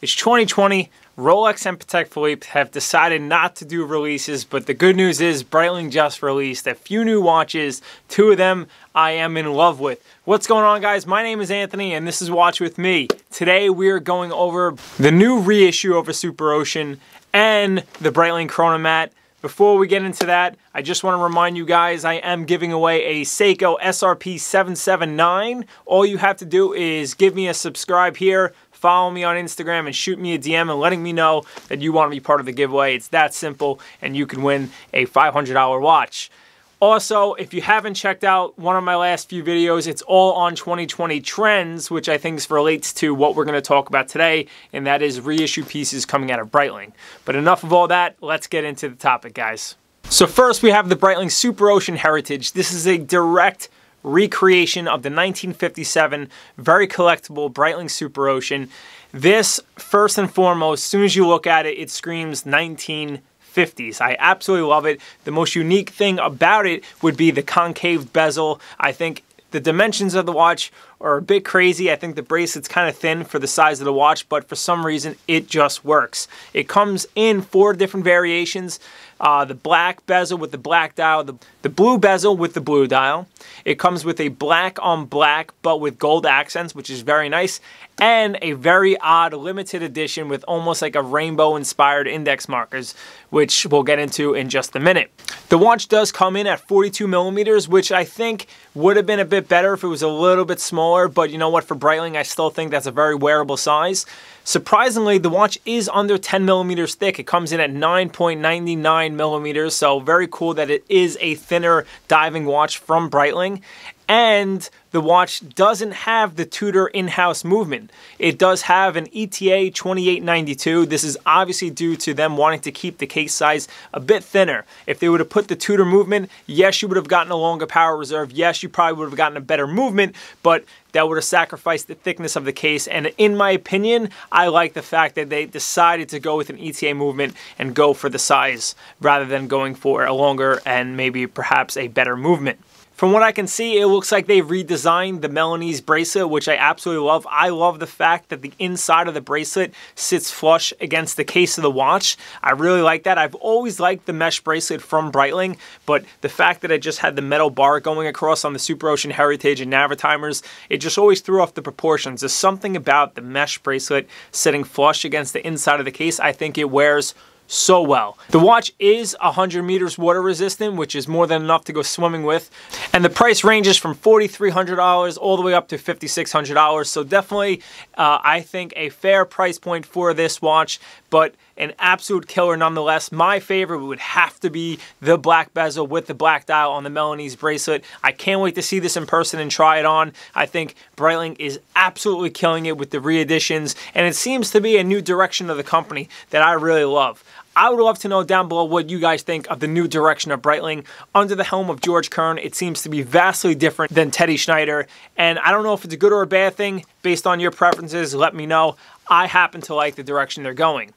It's 2020. Rolex and Patek Philippe have decided not to do releases, but the good news is Breitling just released a few new watches. Two of them I am in love with. What's going on, guys? My name is Anthony and this is Watch With Me. Today we are going over the new reissue of a Super Ocean and the Breitling Chronomat. Before we get into that, I just want to remind you guys I am giving away a Seiko SRP779. All you have to do is give me a subscribe here, follow me on Instagram, and shoot me a DM and letting me know that you want to be part of the giveaway. It's that simple, and you can win a $500 watch. Also, if you haven't checked out one of my last few videos, it's all on 2020 trends, which I think relates to what we're going to talk about today, and that is reissue pieces coming out of Breitling. But enough of all that, let's get into the topic, guys. So first, we have the Breitling Super Ocean Heritage. This is a direct recreation of the 1957 very collectible Breitling Super Ocean. This, first and foremost, as soon as you look at it, it screams 1950s. I absolutely love it. The most unique thing about it would be the concave bezel. I think the dimensions of the watch are a bit crazy. I think the bracelet's kind of thin for the size of the watch, but for some reason it just works. It comes in 4 different variations. The black bezel with the black dial, the blue bezel with the blue dial. It comes with a black on black but with gold accents, which is very nice, and a very odd limited edition with almost like a rainbow inspired index markers, which we'll get into in just a minute. The watch does come in at 42 millimeters, which I think would have been a bit better if it was a little bit smaller, but you know what, for Breitling I still think that's a very wearable size. Surprisingly, the watch is under 10 millimeters thick. It comes in at 9.99 millimeters, so very cool that it is a thinner diving watch from Breitling. And the watch doesn't have the Tudor in-house movement. It does have an ETA 2892. This is obviously due to them wanting to keep the case size a bit thinner. If they would have put the Tudor movement, yes, you would have gotten a longer power reserve. Yes, you probably would have gotten a better movement, but that would have sacrificed the thickness of the case. And in my opinion, I like the fact that they decided to go with an ETA movement and go for the size rather than going for a longer and maybe perhaps a better movement. From what I can see, it looks like they've redesigned the Milanese bracelet, which I absolutely love. I love the fact that the inside of the bracelet sits flush against the case of the watch. I really like that. I've always liked the mesh bracelet from Breitling, but the fact that it just had the metal bar going across on the Super Ocean Heritage and Navitimers, it just always threw off the proportions. There's something about the mesh bracelet sitting flush against the inside of the case. I think it wears so well. The watch is 100 meters water resistant, which is more than enough to go swimming with. And the price ranges from $4,300 all the way up to $5,600. So definitely, I think a fair price point for this watch, but an absolute killer nonetheless. My favorite would have to be the black bezel with the black dial on the Milanese bracelet. I can't wait to see this in person and try it on. I think Breitling is absolutely killing it with the re-editions, and it seems to be a new direction of the company that I really love. I would love to know down below what you guys think of the new direction of Breitling. Under the helm of George Kern, it seems to be vastly different than Teddy Schneider, and I don't know if it's a good or a bad thing. Based on your preferences, let me know. I happen to like the direction they're going.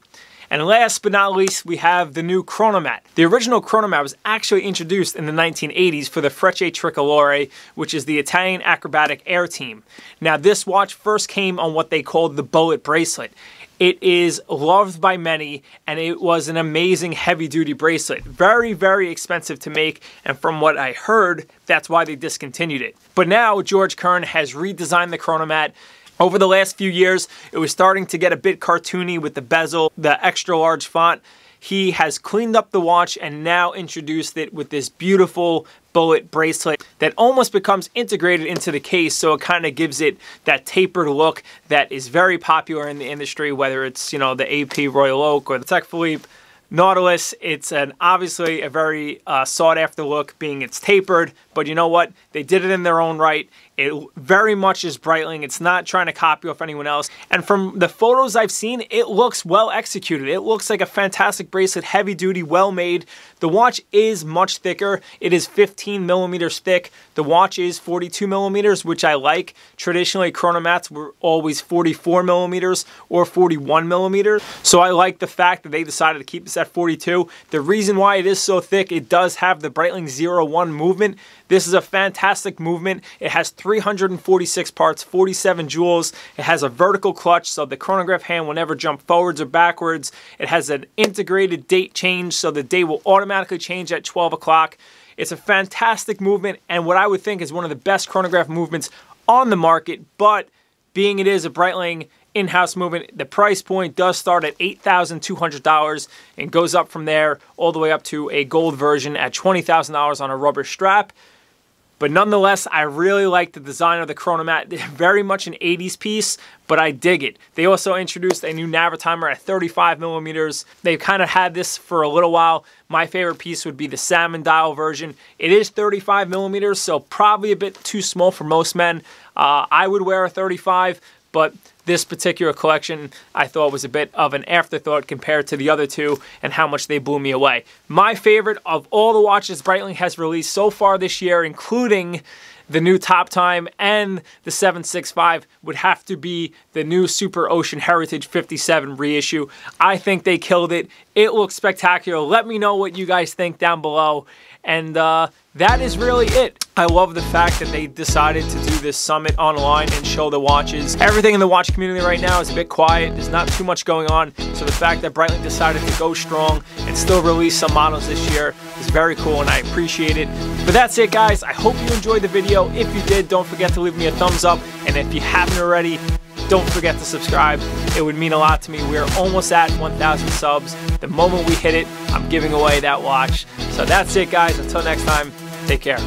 And last but not least, we have the new Chronomat. The original Chronomat was actually introduced in the 1980s for the Frecce Tricolore, which is the Italian acrobatic air team. Now, this watch first came on what they called the bullet bracelet. It is loved by many, and it was an amazing heavy-duty bracelet. Very, very expensive to make, and from what I heard, that's why they discontinued it. But now, George Kern has redesigned the Chronomat. Over the last few years, it was starting to get a bit cartoony with the bezel, the extra large font. He has cleaned up the watch and now introduced it with this beautiful bullet bracelet that almost becomes integrated into the case, so it kind of gives it that tapered look that is very popular in the industry, whether it's, you know, the AP Royal Oak or the Patek Philippe Nautilus. It's obviously a very sought after look, being it's tapered, but you know what? They did it in their own right. It very much is Breitling. It's not trying to copy off anyone else. And from the photos I've seen, it looks well executed. It looks like a fantastic bracelet, heavy duty, well made. The watch is much thicker. It is 15 millimeters thick. The watch is 42 millimeters, which I like. Traditionally, Chronomats were always 44 millimeters or 41 millimeters. So I like the fact that they decided to keep the thickness at 42. The reason why it is so thick, it does have the Breitling 01 movement. This is a fantastic movement. It has 346 parts, 47 jewels. It has a vertical clutch, so the chronograph hand will never jump forwards or backwards. It has an integrated date change, so the date will automatically change at 12 o'clock. It's a fantastic movement, and what I would think is one of the best chronograph movements on the market, but being it is a Breitling in-house movement, the price point does start at $8,200 and goes up from there all the way up to a gold version at $20,000 on a rubber strap. But nonetheless, I really like the design of the chronomat. Very much an 80s piece, but I dig it. They also introduced a new Navitimer at 35 millimeters. They've kind of had this for a little while. My favorite piece would be the salmon dial version. It is 35 millimeters, so probably a bit too small for most men. I would wear a 35, but this particular collection I thought was a bit of an afterthought compared to the other two and how much they blew me away. My favorite of all the watches Breitling has released so far this year, including the new Top Time and the 765, would have to be the new Super Ocean Heritage 57 reissue. I think they killed it. It looks spectacular. Let me know what you guys think down below. And that is really it. I love the fact that they decided to do this summit online and show the watches. Everything in the watch community right now is a bit quiet. There's not too much going on. So the fact that Breitling decided to go strong and still release some models this year is very cool, and I appreciate it. But that's it, guys. I hope you enjoyed the video. If you did, don't forget to leave me a thumbs up. And if you haven't already, don't forget to subscribe. It would mean a lot to me. We're almost at 1,000 subs. The moment we hit it, I'm giving away that watch. So that's it, guys. Until next time, take care.